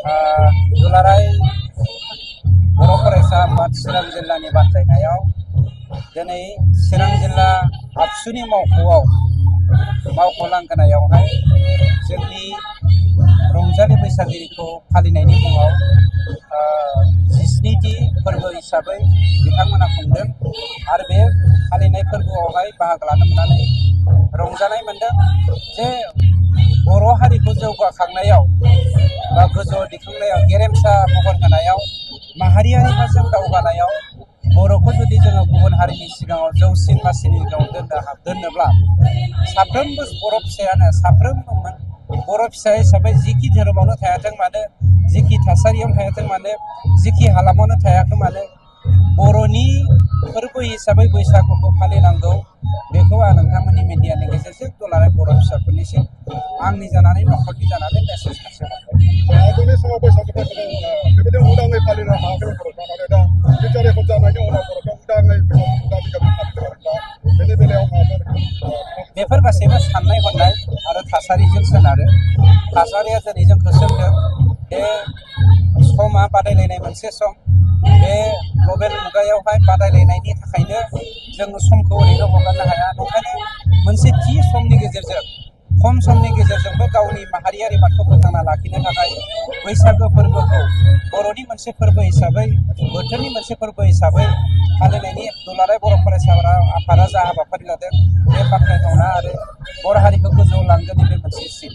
दुलाराय बर' फरायसा आफाद चिरां जिल्लानि बानजायनायाव दिनै चिरां जिल्ला आबसुनि मावख' लांगोनायावहाय जोंनि रंजालि बैसागुखौ फालिनायनि मुङाव 17थि फोरबो हिसाबै बिथांमोना खुंदों आरो बे फालिनाय फोरबोआवहाय बाहागो लानो मोननानै रंजानाय मोनदों जे बर' हारिखौ जौगाखांनायाव बा गोजौआव दिखांनायाव गेरेमसा महर होनायाव माहारियारि बिथिङाव दावगानायाव बर'खौ जुदि जोङो गुबुन हारिनि सिगाङाव जौसिन मासिनि सिगाङाव दोननोब्ला साफ्रोमबो बर' फिसायानो बर' फिसा हिसाबै जिखि धोरोमावनो थायाथों मानो जिखि थासारियावनो थायाथों मानो जिखि हालामावनो थायाथों मानो बर'नि फोरबो हिसाबै बैसागुखौ फालिनांगौ बेखौ आं नोंथांमोननि मिडियानि गेजेरजों दुलाराय बर' फिसाफोरनिसिम आंनि जानानै न'खरनि जानानै मेसेज खालामबाय। आगोलनि समाव बैसागुखौ बेबायदि उदाङै फालिनो हायाखै बर'फ्रा नाथाय दा बिटिआर रेकर्ड जानायनि उनाव बर'फ्रा उदाङै गामि फालिदों आरोना बेनि बेलायाव बेफोर गासैबो साननाय हनाय आरो थासारिजों सोनारो। थासारिया जेरै जोंखौ सोंदों बे समा बादायलायनाय मोनसे सम बे ग्लबेल मुगायावहाय बादायलायनायनि थाखायनो जों समखौ ओरैनो हगारनो हाया ओंखायनो मोनसे थि समनि गेजेरजों खम समनि गेजेरजोंबो गावनि माहारियारि बादखौ फोथांना लाखिनो थाखाय बैसागो फोरबोखौ बर'नि मोनसे फोरबो हिसाबै बोथोरनि मोनसे फोरबो हिसाबै फालिनायनि दुलाराय बर' फरायसा आफादा जा हाबाफारि लादों बे बाख्नायथावना आरो बर' हारिखौ गोजौआव लांगोननि बे मोनसे सिन।